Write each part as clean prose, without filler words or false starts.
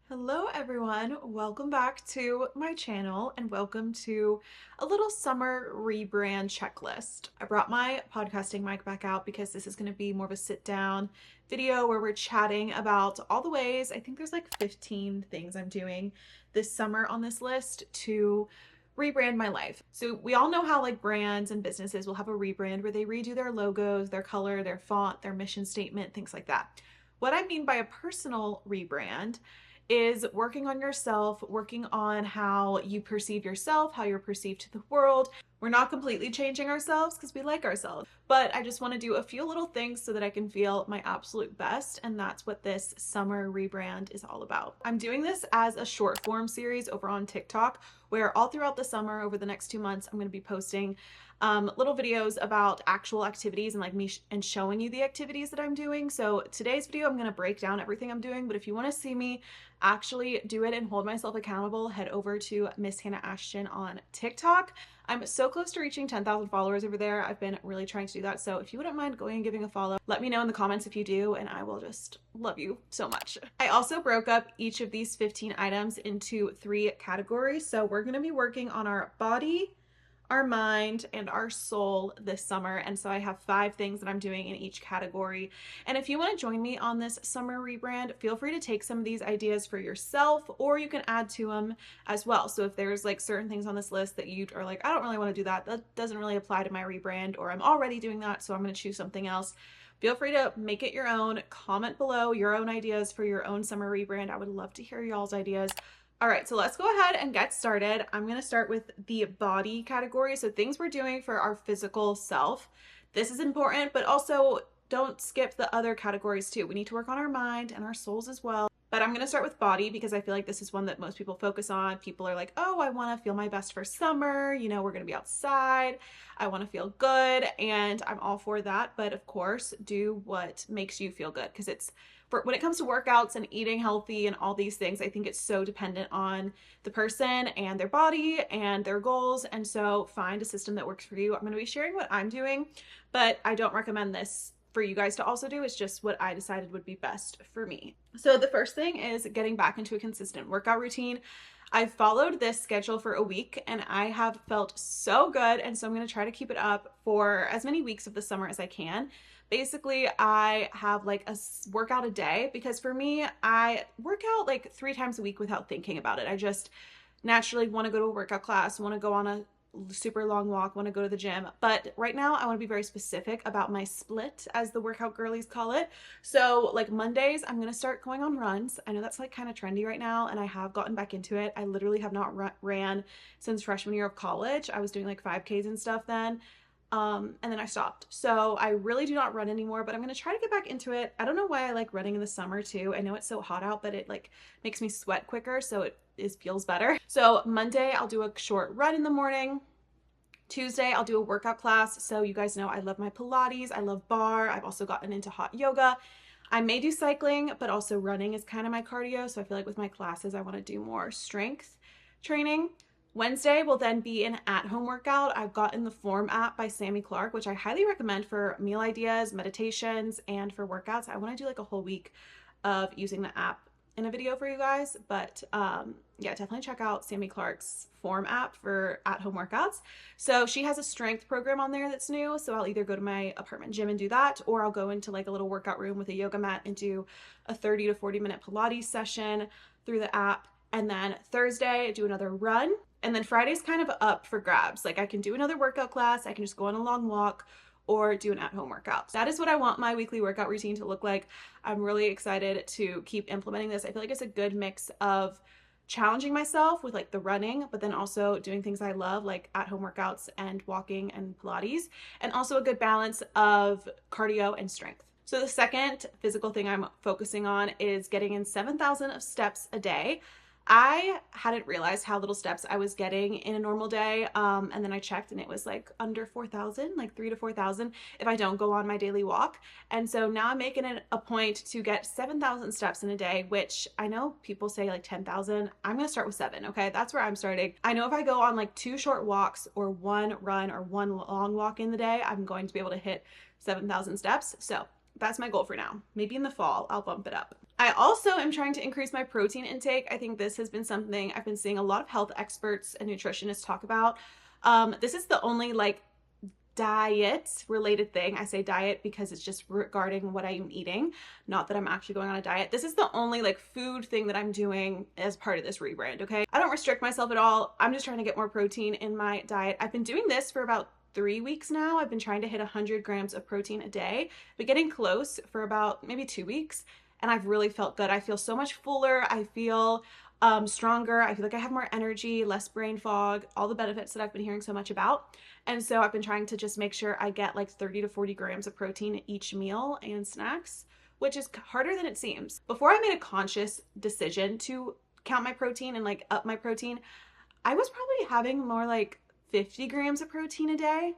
Hello everyone, welcome back to my channel and welcome to a little summer rebrand checklist. I brought my podcasting mic back out because this is going to be more of a sit down video where we're chatting about all the ways. I think there's like 15 things I'm doing this summer on this list to rebrand my life. So we all know how like brands and businesses will have a rebrand where they redo their logos, their color, their font, their mission statement, things like that. What I mean by a personal rebrand is working on yourself, working on how you perceive yourself, how you're perceived to the world. We're not completely changing ourselves because we like ourselves, but I just want to do a few little things so that I can feel my absolute best, and that's what this summer rebrand is all about. I'm doing this as a short form series over on TikTok, where all throughout the summer, over the next 2 months, I'm going to be posting little videos about actual activities and like me and showing you the activities that I'm doing. So today's video, I'm going to break down everything I'm doing, but if you want to see me actually do it and hold myself accountable, head over to Miss Hannah Ashton on TikTok. I'm so close to reaching 10,000 followers over there. I've been really trying to do that. So if you wouldn't mind going and giving a follow, let me know in the comments if you do, and I will just love you so much. I also broke up each of these 15 items into 3 categories. So we're going to be working on our body, our mind, and our soul this summer. And so I have 5 things that I'm doing in each category. And if you want to join me on this summer rebrand, feel free to take some of these ideas for yourself, or you can add to them as well. So if there's like certain things on this list that you are like, I don't really want to do that, that doesn't really apply to my rebrand, or I'm already doing that, so I'm going to choose something else. Feel free to make it your own. Comment below your own ideas for your own summer rebrand. I would love to hear y'all's ideas. All right, so let's go ahead and get started. I'm going to start with the body category. So things we're doing for our physical self. This is important, but also don't skip the other categories too. We need to work on our mind and our souls as well. But I'm going to start with body because I feel like this is one that most people focus on. People are like, oh, I want to feel my best for summer. You know, we're going to be outside. I want to feel good. And I'm all for that. But of course, do what makes you feel good, because it's when it comes to workouts and eating healthy and all these things, I think it's so dependent on the person and their body and their goals. And so find a system that works for you. I'm going to be sharing what I'm doing, but I don't recommend this for you guys to also do. It's just what I decided would be best for me. So the first thing is getting back into a consistent workout routine. I've followed this schedule for a week and I have felt so good. And so I'm going to try to keep it up for as many weeks of the summer as I can. Basically, I have like a workout a day, because for me, I work out like 3 times a week without thinking about it. I just naturally want to go to a workout class, want to go on a super long walk, want to go to the gym. But right now I want to be very specific about my split, as the workout girlies call it. So like Mondays, I'm going to start going on runs. I know that's like kind of trendy right now, and I have gotten back into it. I literally have not ran since freshman year of college. I was doing like 5Ks and stuff then. And then I stopped. So I really do not run anymore, but I'm going to try to get back into it. I don't know why I like running in the summer too. I know it's so hot out, but it like makes me sweat quicker. So it feels better. So Monday, I'll do a short run in the morning. Tuesday, I'll do a workout class. So you guys know I love my Pilates. I love bar. I've also gotten into hot yoga. I may do cycling, but also running is kind of my cardio. So I feel like with my classes, I want to do more strength training. Wednesday will then be an at-home workout. I've gotten the Form app by Sammy Clark, which I highly recommend for meal ideas, meditations, and for workouts. I want to do like a whole week of using the app in a video for you guys, but yeah, definitely check out Sammy Clark's Form app for at-home workouts. So she has a strength program on there that's new, so I'll either go to my apartment gym and do that, or I'll go into like a little workout room with a yoga mat and do a 30 to 40 minute Pilates session through the app. And then Thursday, do another run. And then Friday's kind of up for grabs. Like I can do another workout class, I can just go on a long walk, or do an at-home workout. That is what I want my weekly workout routine to look like. I'm really excited to keep implementing this. I feel like it's a good mix of challenging myself with like the running, but then also doing things I love, like at-home workouts and walking and Pilates, and also a good balance of cardio and strength. So the second physical thing I'm focusing on is getting in 7,000 of steps a day. I hadn't realized how little steps I was getting in a normal day. And then I checked and it was like under 4,000, like 3,000 to 4,000 if I don't go on my daily walk. And so now I'm making it a point to get 7,000 steps in a day, which I know people say like 10,000. I'm going to start with 7. Okay. That's where I'm starting. I know if I go on like 2 short walks or 1 run or 1 long walk in the day, I'm going to be able to hit 7,000 steps. So that's my goal for now. Maybe in the fall, I'll bump it up. I also am trying to increase my protein intake. I think this has been something I've been seeing a lot of health experts and nutritionists talk about. This is the only like diet related thing. I say diet because it's just regarding what I'm eating, not that I'm actually going on a diet. This is the only like food thing that I'm doing as part of this rebrand, okay? I don't restrict myself at all. I'm just trying to get more protein in my diet. I've been doing this for about 3 weeks now. I've been trying to hit 100 grams of protein a day, but getting close for about maybe 2 weeks, and I've really felt good. I feel so much fuller. I feel stronger. I feel like I have more energy, less brain fog, all the benefits that I've been hearing so much about. And so I've been trying to just make sure I get like 30 to 40 grams of protein each meal and snacks, which is harder than it seems. Before I made a conscious decision to count my protein and like up my protein, I was probably having more like 50 grams of protein a day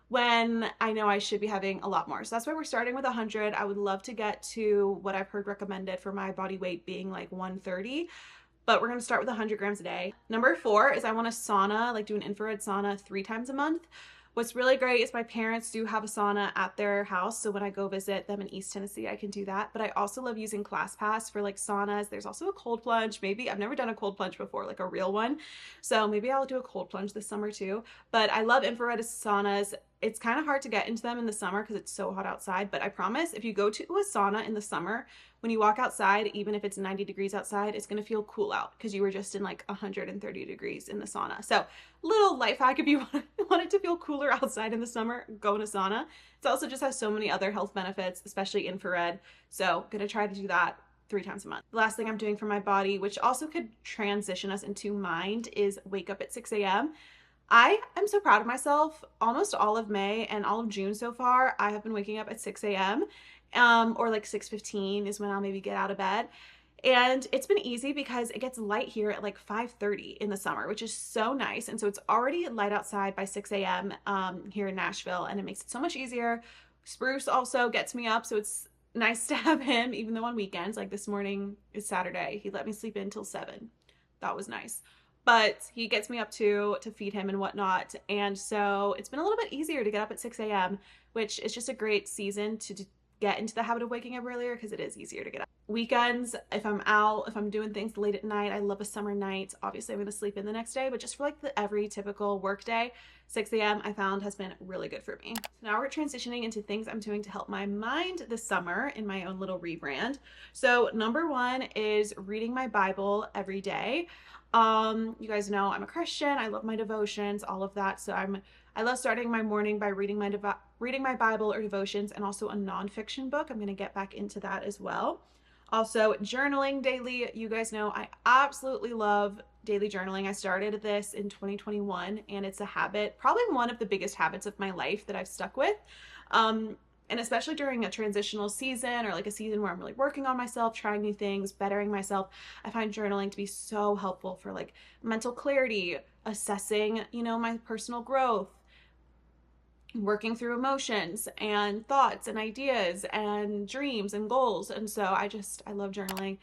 when I know I should be having a lot more. So that's why we're starting with 100. I would love to get to what I've heard recommended for my body weight being like 130. But we're gonna start with 100 grams a day. Number 4 is I want to sauna, like do an infrared sauna 3 times a month. What's really great is my parents do have a sauna at their house, so when I go visit them in East Tennessee, I can do that. But I also love using ClassPass for like saunas. There's also a cold plunge. Maybe I've never done a cold plunge before, like a real one. So maybe I'll do a cold plunge this summer too. But I love infrared saunas. It's kind of hard to get into them in the summer because it's so hot outside, but I promise if you go to a sauna in the summer, when you walk outside, even if it's 90 degrees outside, it's gonna feel cool out because you were just in like 130 degrees in the sauna. So little life hack if you want it to feel cooler outside in the summer, go in a sauna. It also just has so many other health benefits, especially infrared. So gonna try to do that 3 times a month. The last thing I'm doing for my body, which also could transition us into mind, is wake up at 6 a.m. I am so proud of myself. Almost all of May and all of June so far, I have been waking up at 6 a.m. Or like 6:15 is when I'll maybe get out of bed. And it's been easy because it gets light here at like 5:30 in the summer, which is so nice. And so it's already light outside by 6 a.m. Here in Nashville, and it makes it so much easier. Spruce also gets me up, so it's nice to have him, even though on weekends, like this morning is Saturday, he let me sleep in till 7. That was nice. But he gets me up to feed him and whatnot. And so it's been a little bit easier to get up at 6 a.m., which is just a great season to get into the habit of waking up earlier because it is easier to get up. Weekends, if I'm out, if I'm doing things late at night, I love a summer night. Obviously, I'm going to sleep in the next day, but just for like the every typical work day, 6 a.m. I found has been really good for me. So now we're transitioning into things I'm doing to help my mind this summer in my own little rebrand. So number 1 is reading my Bible every day. You guys know I'm a Christian. I love my devotions, all of that. So I love starting my morning by reading my Bible or devotions, and also a nonfiction book. I'm going to get back into that as well. Also, journaling daily. You guys know I absolutely love daily journaling. I started this in 2021, and it's a habit, probably one of the biggest habits of my life that I've stuck with. And especially during a transitional season, or like a season where I'm really working on myself, trying new things, bettering myself, I find journaling to be so helpful for like mental clarity, assessing, my personal growth, working through emotions and thoughts and ideas and dreams and goals. And so I love journaling.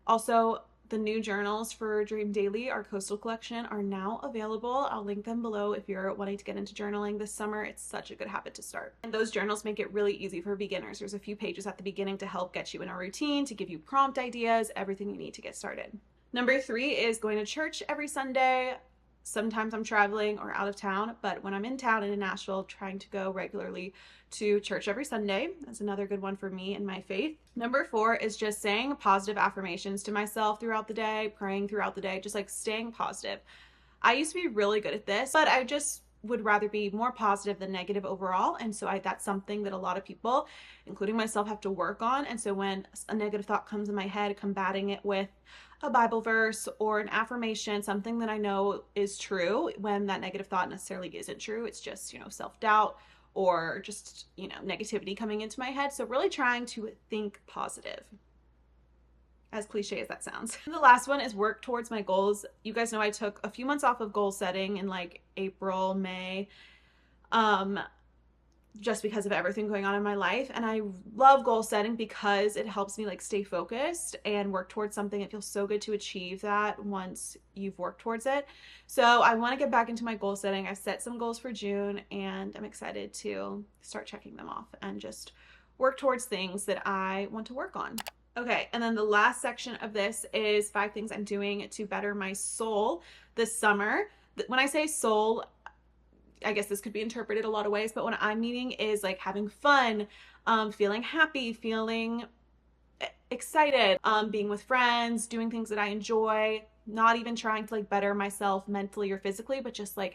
Also, the new journals for Dream Daily, our coastal collection, are now available. I'll link them below if you're wanting to get into journaling this summer. It's such a good habit to start. And those journals make it really easy for beginners. There's a few pages at the beginning to help get you in a routine, to give you prompt ideas, everything you need to get started. Number 3 is going to church every Sunday. Sometimes I'm traveling or out of town, but when I'm in town and in Nashville, trying to go regularly to church every Sunday. That's another good one for me and my faith. Number 4 is just saying positive affirmations to myself throughout the day, praying throughout the day, just like staying positive. I used to be really good at this, but I just would rather be more positive than negative overall. And so that's something that a lot of people, including myself, have to work on. And so when a negative thought comes in my head, combating it with a Bible verse or an affirmation, something that I know is true, when that negative thought necessarily isn't true. It's just, self-doubt or just, negativity coming into my head. So really trying to think positive, as cliche as that sounds. And the last one is work towards my goals. You guys know I took a few months off of goal setting in like April, May, just because of everything going on in my life. And I love goal setting because it helps me like stay focused and work towards something. It feels so good to achieve that once you've worked towards it. So I want to get back into my goal setting. I've set some goals for June, and I'm excited to start checking them off and just work towards things that I want to work on. Okay, and then the last section of this is 5 things I'm doing to better my soul this summer. When I say soul, I guess this could be interpreted a lot of ways, but what I'm meaning is like having fun, feeling happy, feeling excited, being with friends, doing things that I enjoy, not even trying to like better myself mentally or physically, but just like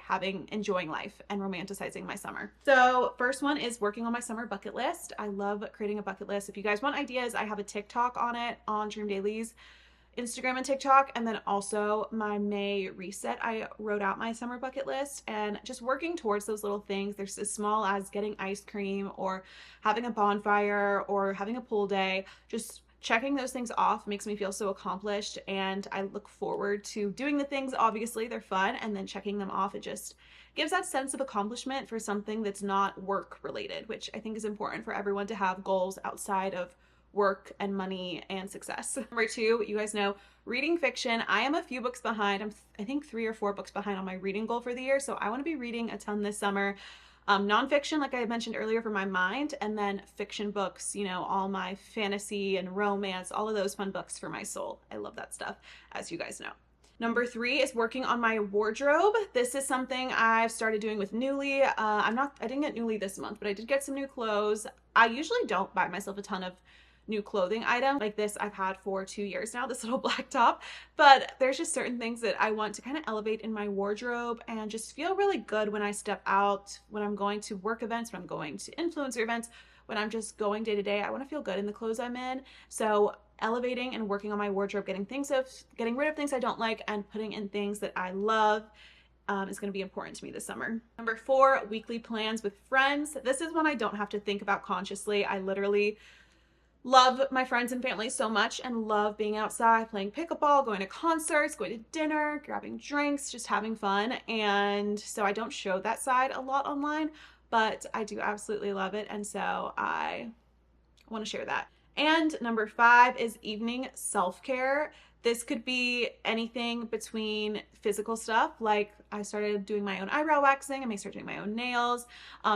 enjoying life and romanticizing my summer. So first one is working on my summer bucket list. I love creating a bucket list. If you guys want ideas, I have a TikTok on it, on Dream Dailies, Instagram and TikTok, and then also my May reset. I wrote out my summer bucket list and just working towards those little things. There's as small as getting ice cream or having a bonfire or having a pool day. Just checking those things off makes me feel so accomplished, and I look forward to doing the things. Obviously they're fun, and then checking them off, it just gives that sense of accomplishment for something that's not work related, which I think is important for everyone to have goals outside of work and money and success. Number 2, you guys know, reading fiction. I am a few books behind. I think 3 or 4 books behind on my reading goal for the year, so I want to be reading a ton this summer. Nonfiction, like I mentioned earlier, for my mind, and then fiction books, you know, all my fantasy and romance, all of those fun books for my soul. I love that stuff, as you guys know. Number 3 is working on my wardrobe. This is something I've started doing with Nuuly. I didn't get Nuuly this month, but I did get some new clothes. I usually don't buy myself a ton of new clothing item like this. I've had for 2 years now, this little black top, but there's just certain things that I want to kind of elevate in my wardrobe and just feel really good when I step out, when I'm going to work events, when I'm going to influencer events, when I'm just going day to day. I want to feel good in the clothes I'm in. So elevating and working on my wardrobe, getting rid of things I don't like and putting in things that I love is going to be important to me this summer. Number 4, weekly plans with friends. This is one I don't have to think about consciously. I literally love my friends and family so much and love being outside, playing pickleball, going to concerts, going to dinner, grabbing drinks, just having fun. And so I don't show that side a lot online, but I do absolutely love it. And so I want to share that. And number 5 is evening self-care. This could be anything between physical stuff, like I started doing my own eyebrow waxing. I may start doing my own nails,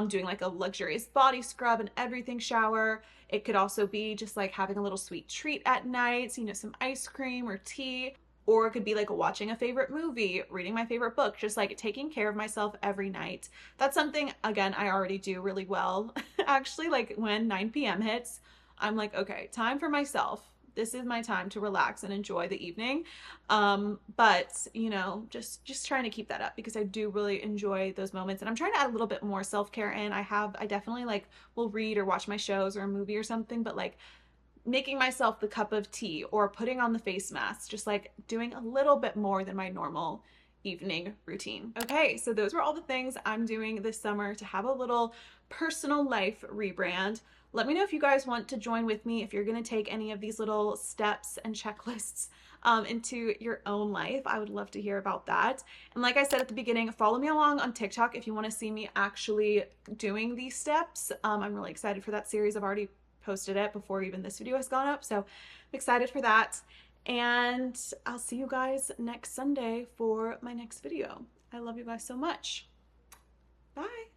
doing like a luxurious body scrub and everything shower. It could also be just like having a little sweet treat at night, you know, some ice cream or tea. Or it could be like watching a favorite movie, reading my favorite book, just like taking care of myself every night. That's something, again, I already do really well. Actually, like when 9 p.m. hits, I'm like, okay, time for myself. This is my time to relax and enjoy the evening. But you know, just trying to keep that up because I do really enjoy those moments, and I'm trying to add a little bit more self-care in. I definitely like will read or watch my shows or a movie or something, but like making myself the cup of tea or putting on the face mask, just like doing a little bit more than my normal evening routine. Okay, so those were all the things I'm doing this summer to have a little personal life rebrand. Let me know if you guys want to join with me, if you're going to take any of these little steps and checklists into your own life. I would love to hear about that. And like I said at the beginning, follow me along on TikTok if you want to see me actually doing these steps. I'm really excited for that series. I've already posted it before even this video has gone up, so I'm excited for that. And I'll see you guys next Sunday for my next video. I love you guys so much. Bye.